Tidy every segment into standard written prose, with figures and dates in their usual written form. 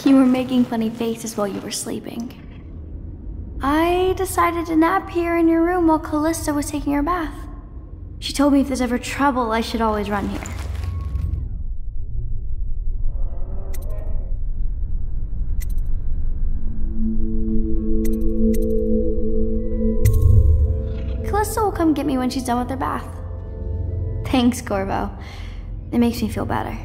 You were making funny faces while you were sleeping. I decided to nap here in your room while Callista was taking her bath. She told me if there's ever trouble, I should always run here. Callista will come get me when she's done with her bath. Thanks, Corvo. It makes me feel better.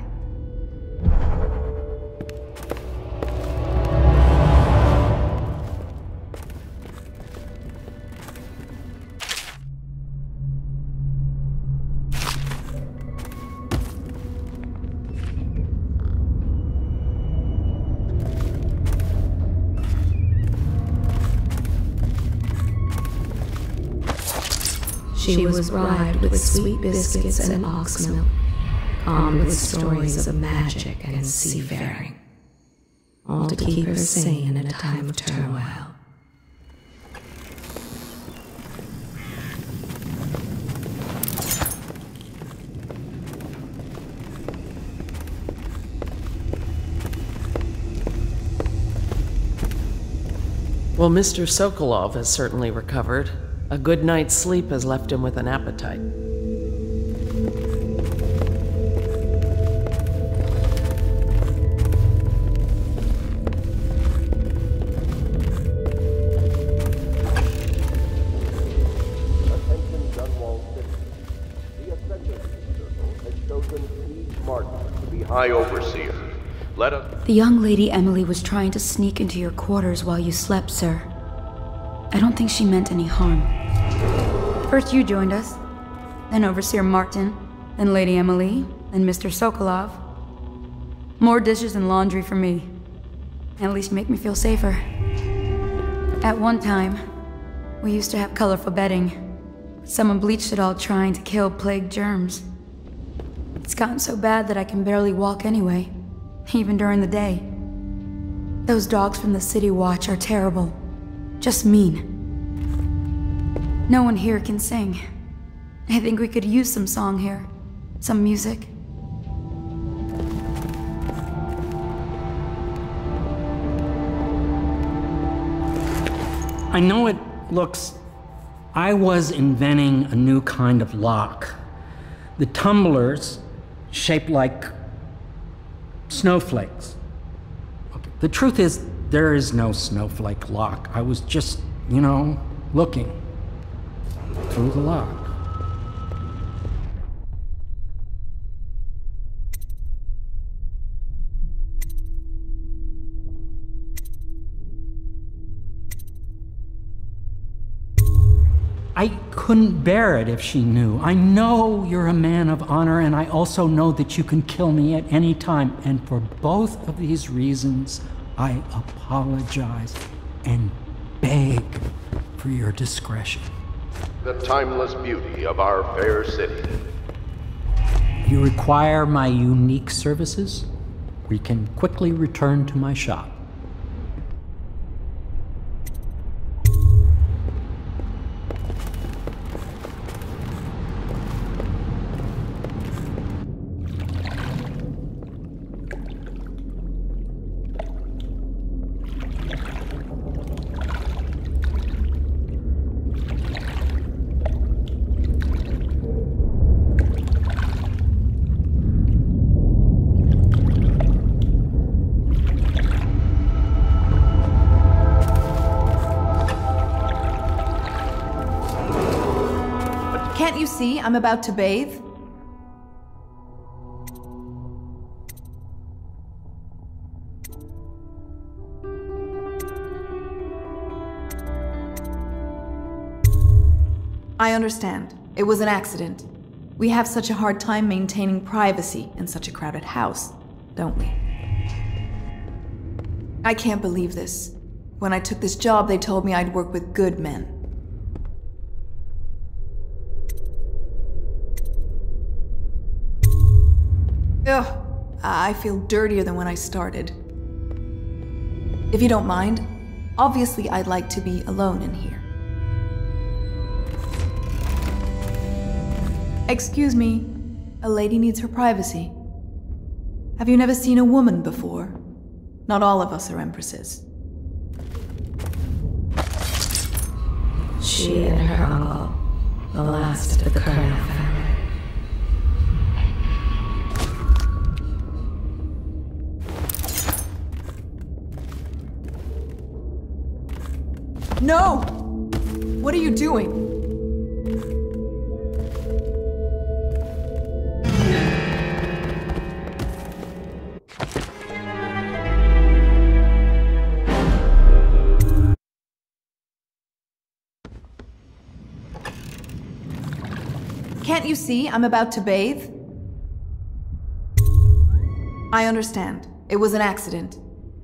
She was bribed with sweet biscuits and ox milk, armed with stories of magic and seafaring, all to keep her sane in a time of turmoil. Well, Mr. Sokolov has certainly recovered. A good night's sleep has left him with an appetite. Attention Dunwall City. The Ascendant Circle has chosen Steve Martin to be High Overseer. Let us... The young lady Emily was trying to sneak into your quarters while you slept, sir. I don't think she meant any harm. First you joined us, then Overseer Martin, then Lady Emily, then Mr. Sokolov. More dishes and laundry for me. At least make me feel safer. At one time, we used to have colorful bedding. Someone bleached it all trying to kill plague germs. It's gotten so bad that I can barely walk anyway, even during the day. Those dogs from the City Watch are terrible. Just mean. No one here can sing. I think we could use some song here. Some music. I know it looks... I was inventing a new kind of lock. The tumblers shaped like snowflakes. Okay. The truth is, there is no snowflake lock. I was just, looking through the lock. I couldn't bear it if she knew. I know you're a man of honor, and I also know that you can kill me at any time. And for both of these reasons, I apologize and beg for your discretion. The timeless beauty of our fair city. You require my unique services? We can quickly return to my shop. Can't you see I'm about to bathe? I understand. It was an accident. We have such a hard time maintaining privacy in such a crowded house, don't we? I can't believe this. When I took this job, they told me I'd work with good men. Ugh, I feel dirtier than when I started. If you don't mind, obviously I'd like to be alone in here. Excuse me, a lady needs her privacy. Have you never seen a woman before? Not all of us are empresses. She and her uncle, the last of the Colonel family. No! What are you doing? Can't you see I'm about to bathe? I understand. It was an accident.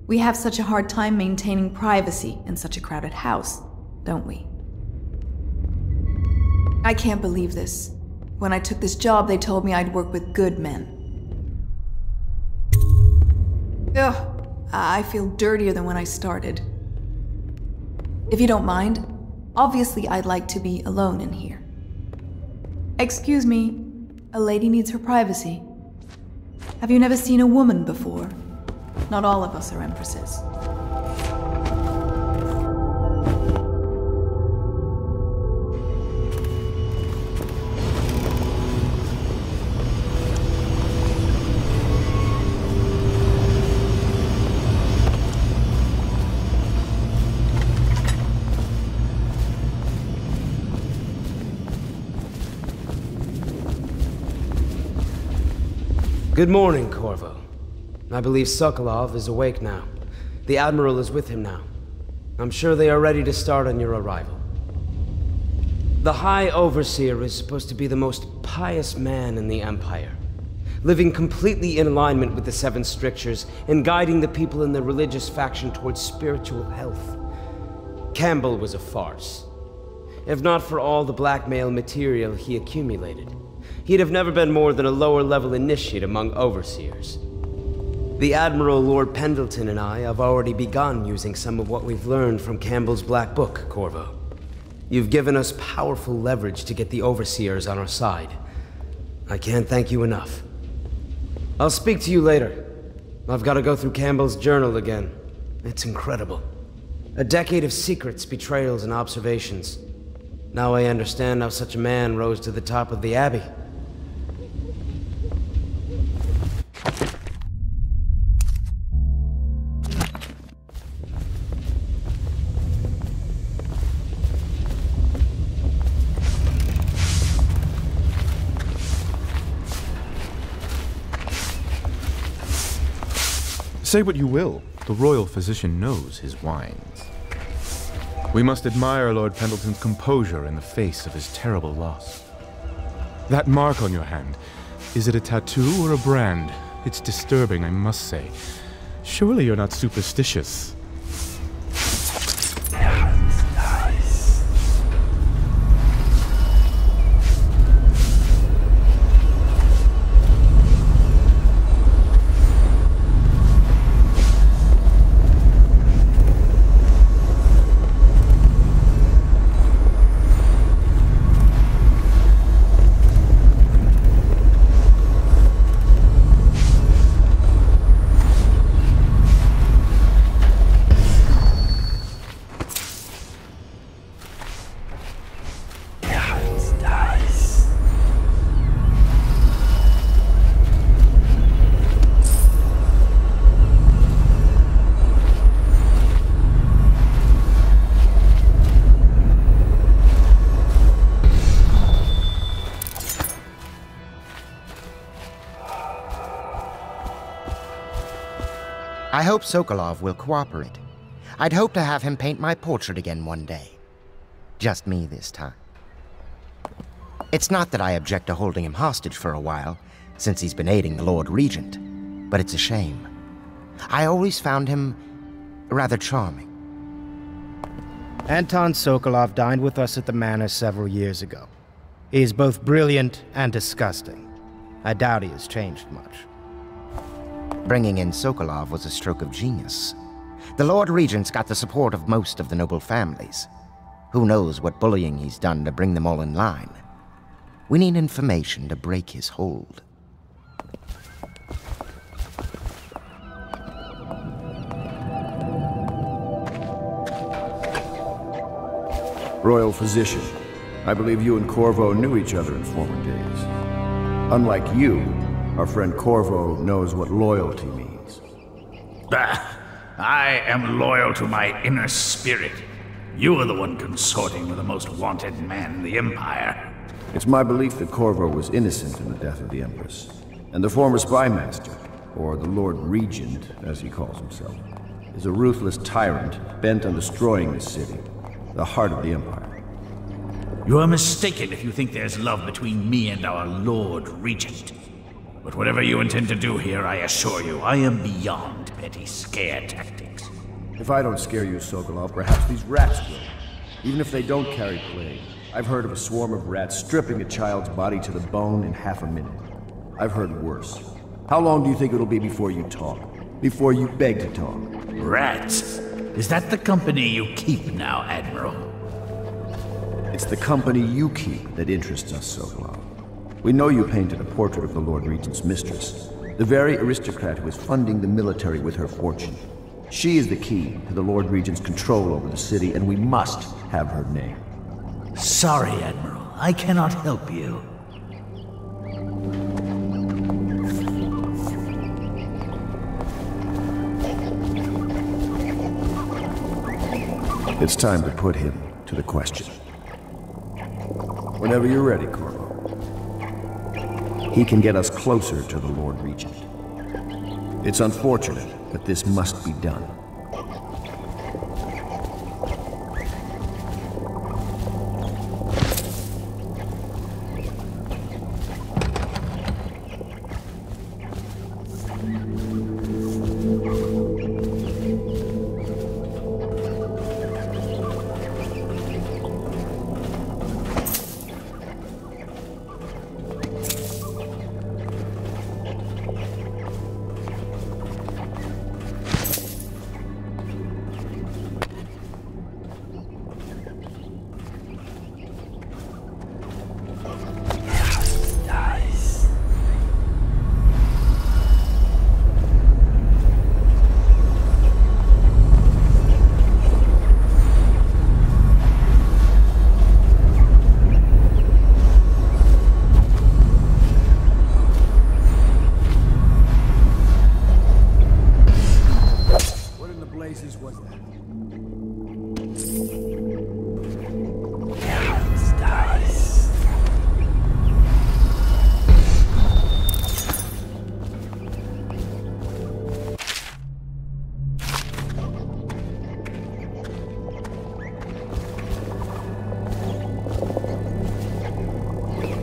We have such a hard time maintaining privacy in such a crowded house, don't we? I can't believe this. When I took this job, they told me I'd work with good men. Ugh, I feel dirtier than when I started. If you don't mind, obviously I'd like to be alone in here. Excuse me, a lady needs her privacy. Have you never seen a woman before? Not all of us are empresses. Good morning, Corvo. I believe Sokolov is awake now. The Admiral is with him now. I'm sure they are ready to start on your arrival. The High Overseer is supposed to be the most pious man in the Empire, living completely in alignment with the Seven Strictures and guiding the people in the religious faction towards spiritual health. Campbell was a farce. If not for all the blackmail material he accumulated, he'd have never been more than a lower-level initiate among overseers. The Admiral, Lord Pendleton, and I have already begun using some of what we've learned from Campbell's Black Book, Corvo. You've given us powerful leverage to get the overseers on our side. I can't thank you enough. I'll speak to you later. I've got to go through Campbell's journal again. It's incredible. A decade of secrets, betrayals, and observations. Now I understand how such a man rose to the top of the Abbey. Say what you will, the royal physician knows his wines. We must admire Lord Pendleton's composure in the face of his terrible loss. That mark on your hand, is it a tattoo or a brand? It's disturbing, I must say. Surely you're not superstitious. I hope Sokolov will cooperate. I'd hope to have him paint my portrait again one day. Just me this time. It's not that I object to holding him hostage for a while, since he's been aiding the Lord Regent, but it's a shame. I always found him rather charming. Anton Sokolov dined with us at the manor several years ago. He is both brilliant and disgusting. I doubt he has changed much. Bringing in Sokolov was a stroke of genius. The Lord Regent's got the support of most of the noble families. Who knows what bullying he's done to bring them all in line. We need information to break his hold. Royal Physician, I believe you and Corvo knew each other in former days. Unlike you, our friend Corvo knows what loyalty means. Bah! I am loyal to my inner spirit. You are the one consorting with the most wanted man in the Empire. It's my belief that Corvo was innocent in the death of the Empress, and the former spy master, or the Lord Regent, as he calls himself, is a ruthless tyrant bent on destroying this city, the heart of the Empire. You are mistaken if you think there's love between me and our Lord Regent. But whatever you intend to do here, I assure you, I am beyond petty scare tactics. If I don't scare you, Sokolov, perhaps these rats will. Even if they don't carry plague. I've heard of a swarm of rats stripping a child's body to the bone in half a minute. I've heard worse. How long do you think it'll be before you talk? Before you beg to talk? Rats? Is that the company you keep now, Admiral? It's the company you keep that interests us, Sokolov. We know you painted a portrait of the Lord Regent's mistress, the very aristocrat who is funding the military with her fortune. She is the key to the Lord Regent's control over the city, and we must have her name. Sorry, Admiral. I cannot help you. It's time to put him to the question. Whenever you're ready, Corvo. He can get us closer to the Lord Regent. It's unfortunate, but this must be done.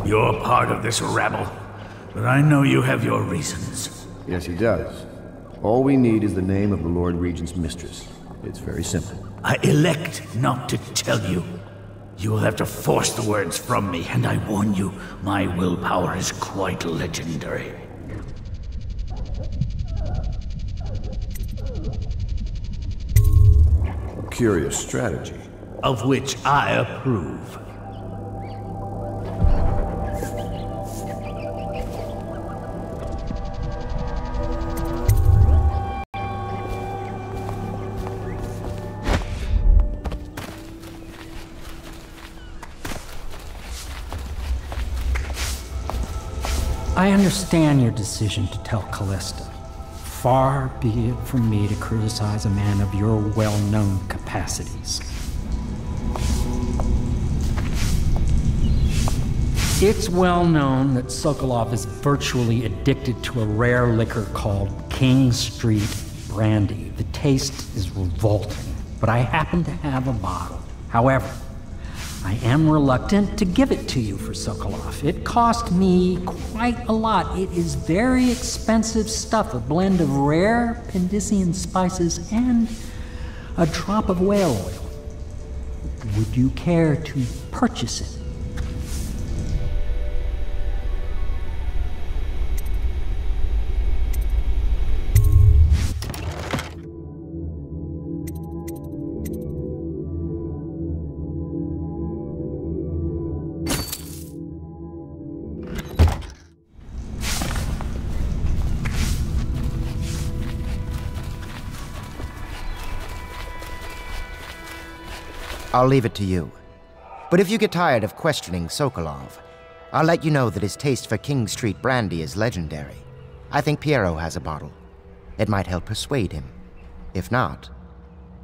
You're part of this rabble, but I know you have your reasons. Yes, he does. All we need is the name of the Lord Regent's mistress. It's very simple. I elect not to tell you. You will have to force the words from me, and I warn you, my willpower is quite legendary. A curious strategy. Of which I approve. I understand your decision to tell Callista. Far be it from me to criticize a man of your well-known capacities. It's well known that Sokolov is virtually addicted to a rare liquor called King Street Brandy. The taste is revolting, but I happen to have a bottle. However, I am reluctant to give it to you for Sokolov. It cost me quite a lot. It is very expensive stuff, a blend of rare Pendician spices and a drop of whale oil. Would you care to purchase it? I'll leave it to you. But if you get tired of questioning Sokolov, I'll let you know that his taste for King Street brandy is legendary. I think Piero has a bottle. It might help persuade him. If not,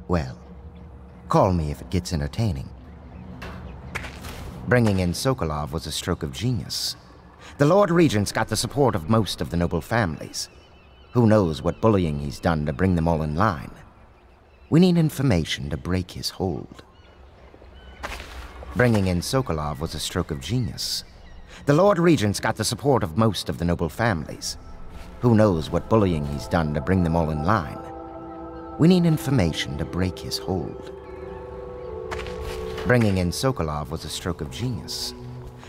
well, call me if it gets entertaining. Bringing in Sokolov was a stroke of genius. The Lord Regent's got the support of most of the noble families. Who knows what bullying he's done to bring them all in line. We need information to break his hold. Bringing in Sokolov was a stroke of genius. The Lord Regent's got the support of most of the noble families. Who knows what bullying he's done to bring them all in line. We need information to break his hold. Bringing in Sokolov was a stroke of genius.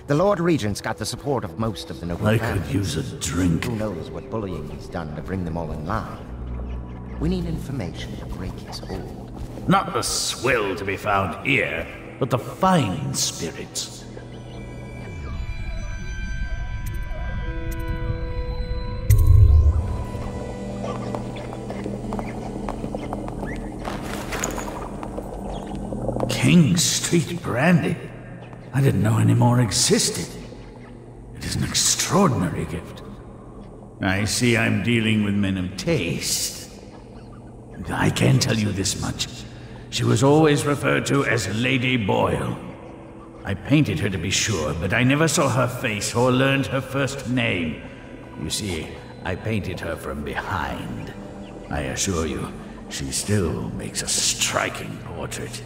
The Lord Regent's got the support of most of the noble families. I could use a drink. Who knows what bullying he's done to bring them all in line. We need information to break his hold. Not the swill to be found here, but the fine spirits. King Street brandy? I didn't know any more existed. It is an extraordinary gift. I see I'm dealing with men of taste. I can tell you this much. She was always referred to as Lady Boyle. I painted her to be sure, but I never saw her face or learned her first name. You see, I painted her from behind. I assure you, she still makes a striking portrait.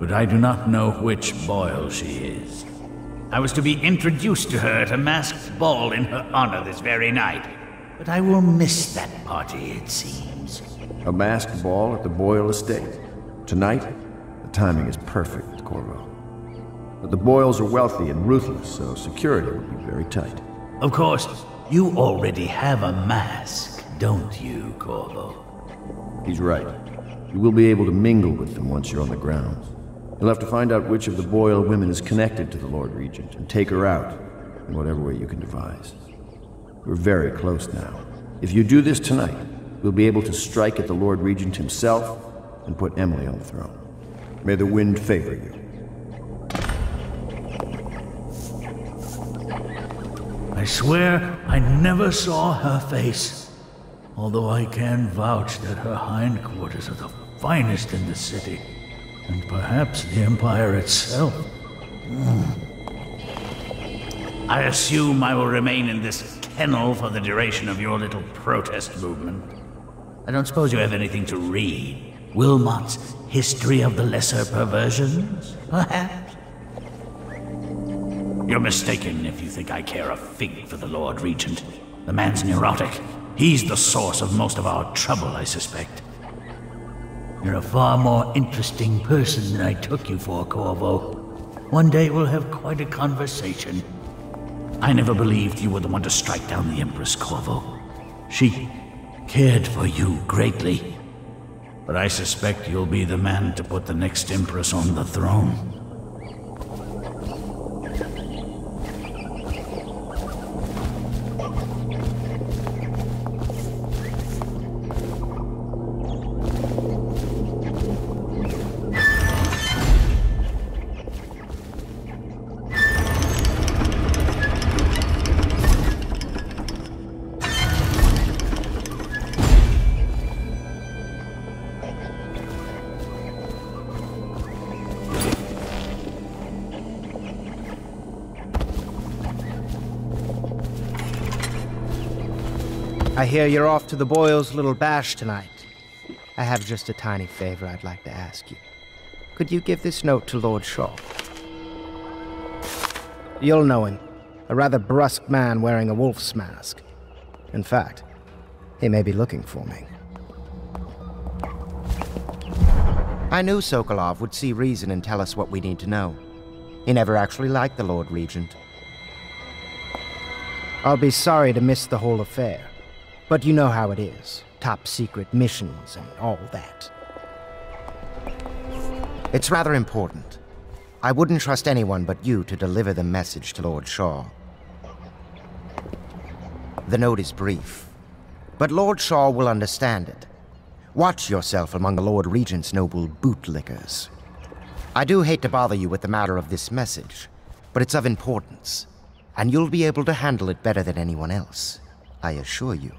But I do not know which Boyle she is. I was to be introduced to her at a masked ball in her honor this very night. But I will miss that party, it seems. A masked ball at the Boyle estate. Tonight? The timing is perfect, Corvo. But the Boyles are wealthy and ruthless, so security would be very tight. Of course, you already have a mask, don't you, Corvo? He's right. You will be able to mingle with them once you're on the grounds. You'll have to find out which of the Boyle women is connected to the Lord Regent and take her out in whatever way you can devise. We're very close now. If you do this tonight, we'll be able to strike at the Lord Regent himself and put Emily on the throne. May the wind favor you. I swear I never saw her face, although I can vouch that her hindquarters are the finest in the city, and perhaps the Empire itself. I assume I will remain in this kennel for the duration of your little protest movement. I don't suppose you have anything to read? Wilmot's History of the Lesser Perversions, perhaps? You're mistaken if you think I care a fig for the Lord Regent. The man's neurotic. He's the source of most of our trouble, I suspect. You're a far more interesting person than I took you for, Corvo. One day we'll have quite a conversation. I never believed you were the one to strike down the Empress, Corvo. She cared for you greatly. But I suspect you'll be the man to put the next Empress on the throne. I hear you're off to the Boyles' little bash tonight. I have just a tiny favor I'd like to ask you. Could you give this note to Lord Shaw? You'll know him. A rather brusque man wearing a wolf's mask. In fact, he may be looking for me. I knew Sokolov would see reason and tell us what we need to know. He never actually liked the Lord Regent. I'll be sorry to miss the whole affair. But you know how it is. Top secret missions and all that. It's rather important. I wouldn't trust anyone but you to deliver the message to Lord Shaw. The note is brief, but Lord Shaw will understand it. Watch yourself among the Lord Regent's noble bootlickers. I do hate to bother you with the matter of this message, but it's of importance, and you'll be able to handle it better than anyone else, I assure you.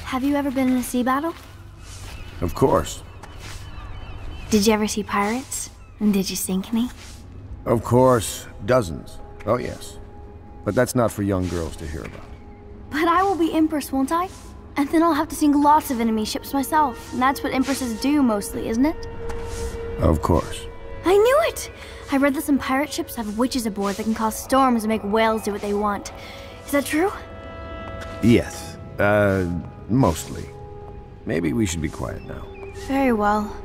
Have you ever been in a sea battle? Of course. Did you ever see pirates? And did you sink any? Of course. Dozens. Oh, yes. But that's not for young girls to hear about. But I will be Empress, won't I? And then I'll have to sink lots of enemy ships myself. And that's what Empresses do mostly, isn't it? Of course. I knew it! I read that some pirate ships have witches aboard that can cause storms and make whales do what they want. Is that true? Yes. Mostly. Maybe we should be quiet now. Very well.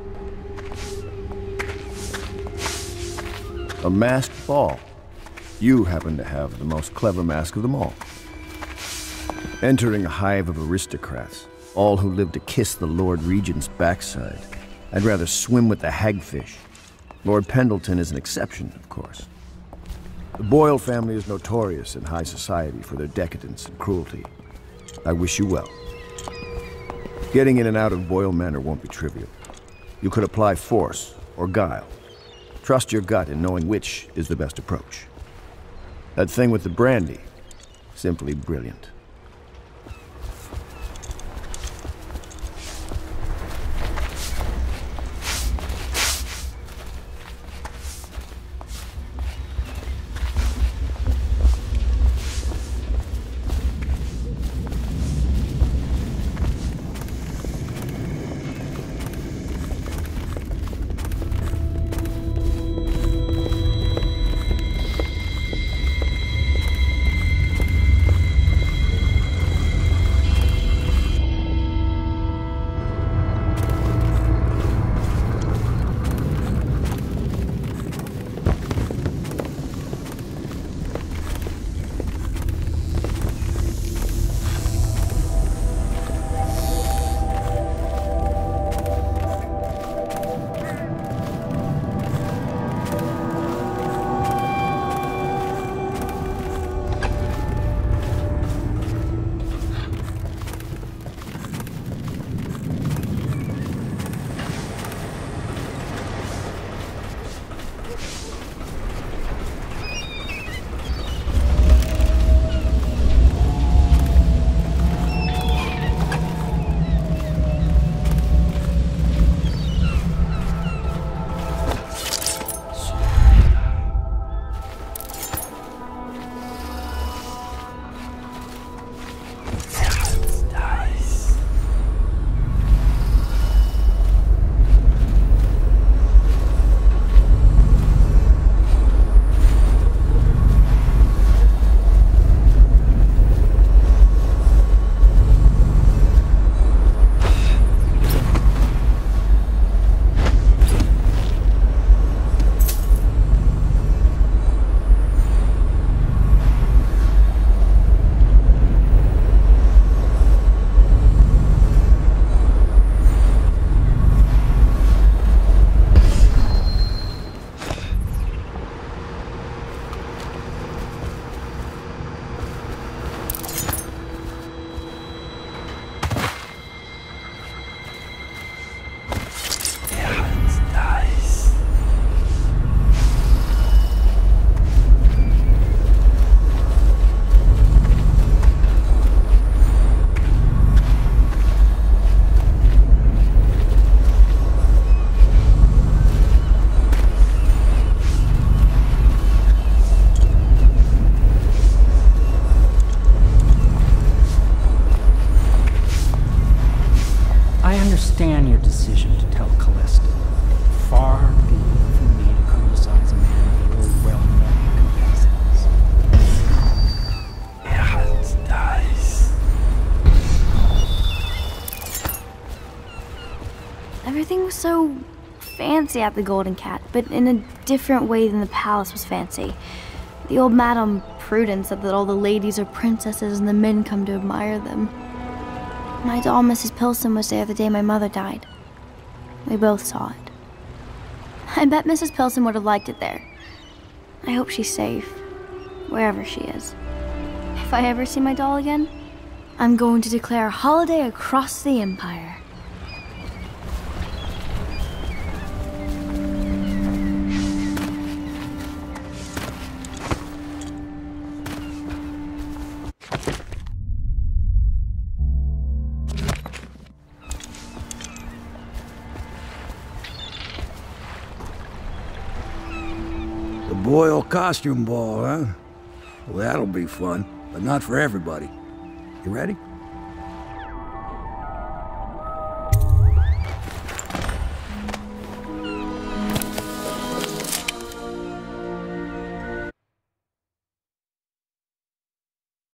A masked ball. You happen to have the most clever mask of them all. Entering a hive of aristocrats, all who live to kiss the Lord Regent's backside. I'd rather swim with the hagfish. Lord Pendleton is an exception, of course. The Boyle family is notorious in high society for their decadence and cruelty. I wish you well. Getting in and out of Boyle Manor won't be trivial. You could apply force or guile. Trust your gut in knowing which is the best approach. That thing with the brandy, simply brilliant. understand your decision to tell Callista. Far be it from me to criticize a man of your well-known capacities. Dies. Everything was so fancy at the Golden Cat, but in a different way than the palace was fancy. The old Madame Prudence said that all the ladies are princesses and the men come to admire them. My doll, Mrs. Pilson, was there the day my mother died. We both saw it. I bet Mrs. Pilson would have liked it there. I hope she's safe, wherever she is. If I ever see my doll again, I'm going to declare a holiday across the Empire. Boyle costume ball, huh? Well, that'll be fun, but not for everybody. You ready?